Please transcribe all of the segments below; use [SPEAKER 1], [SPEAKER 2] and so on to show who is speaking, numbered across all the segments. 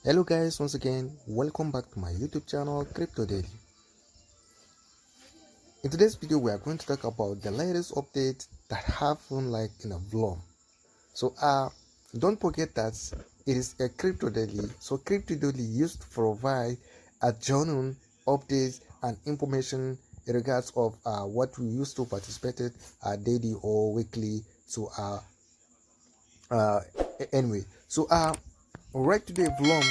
[SPEAKER 1] Hello guys, once again welcome back to my YouTube channel Crypto Daily. In today's video we are going to talk about the latest update that happened like in a Blum. So don't forget that it is a Crypto Daily. So Crypto Daily used to provide a genuine updates and information in regards of what we used to participate daily or weekly. So anyway, so right today Blum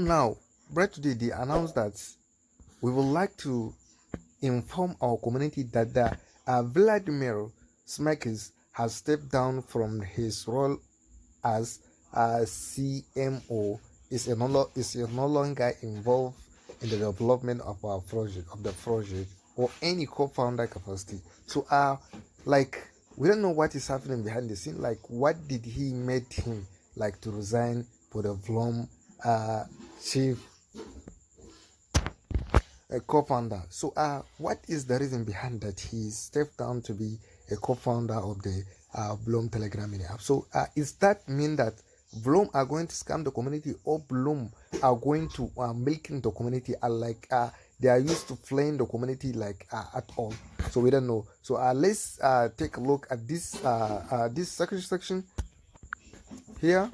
[SPEAKER 1] now, right today they announced that we would like to inform our community that the Vladimir Smakis has stepped down from his role as CMO. Is no longer involved in the development of our project or any co-founder capacity. So like we don't know what is happening behind the scene. Like what did he made him like to resign for the Blum chief a co-founder. So what is the reason behind that he stepped down to be a co-founder of the Bloom Telegram mini app? So is that mean that Bloom are going to scam the community, or Bloom are going to milking the community, like they are used to playing the community like at all? So we don't know. So let's take a look at this section here.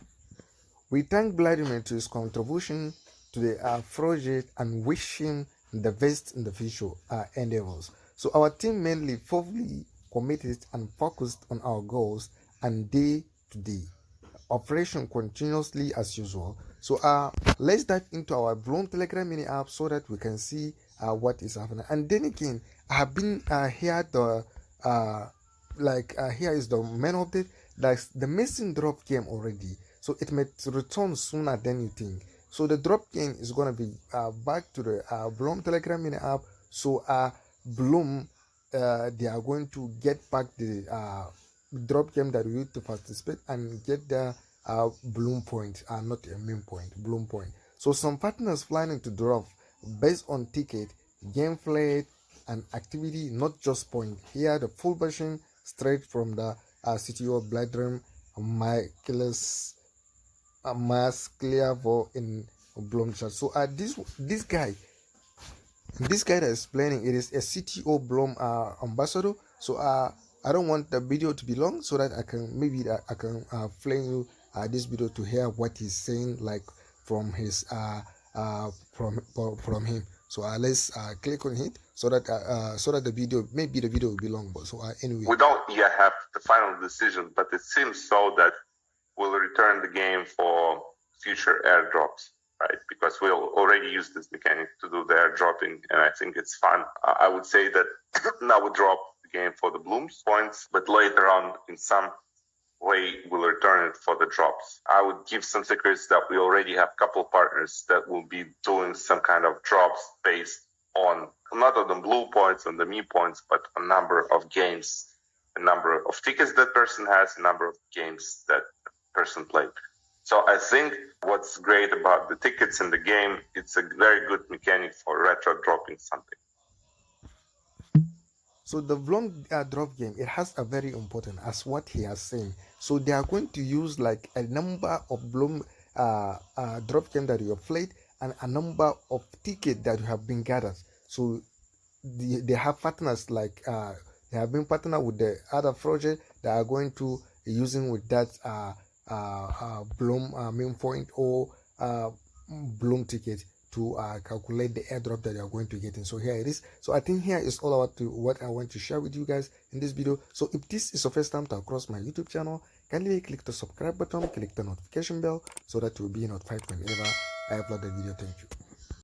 [SPEAKER 1] We thank Vladimir to his contribution to the project and wish him the best in the future endeavors. So our team mainly fully committed and focused on our goals and day to day operation continuously as usual. So let's dive into our Bloom Telegram mini app so that we can see what is happening. And then again, I have been here here is the main update. That's the missing drop game already, so it may return sooner than you think. So the drop game is gonna be back to the Bloom Telegram mini app. So Bloom they are going to get back the drop game that we need to participate and get the Bloom point, not a meme point, Bloom point. So some partners planning to drop based on ticket, gameplay, and activity, not just point. Here the full version straight from the CTO of Bloodroom, Michaelis Mascliavo in Bloom chat. So this guy that is explaining, it is a CTO Bloom ambassador. So I don't want the video to be long, so that I can play you this video to hear what he's saying, like from his from him. So let's click on it so that the video, maybe the video will be long, but so anyway,
[SPEAKER 2] we don't yet have the final decision, but it seems so that we'll return the game for future airdrops, right? Because we'll already use this mechanic to do the airdropping, and I think it's fun. I would say that now we drop the game for the Bloom's points, but later on, in some way, we'll return it for the drops. I would give some secrets that we already have a couple partners that will be doing some kind of drops based on not on the blue points, on the me points, but a number of games, a number of tickets that person has, a number of games that person played. So I think what's great about the tickets in the game, it's a very good mechanic for retro dropping something.
[SPEAKER 1] So the Blum drop game, it has a very important, as what he has saying. So they are going to use like a number of Blum drop game that you have played and a number of tickets that you have been gathered. So they have partners like they have been partnered with the other project that are going to using with that Bloom main point or Bloom ticket to calculate the airdrop that you are going to get in. So here it is. So I think here is all about what I want to share with you guys in this video. So if this is your first time to across my YouTube channel, kindly click the subscribe button, click the notification bell so that you will be notified whenever I upload the video. Thank you.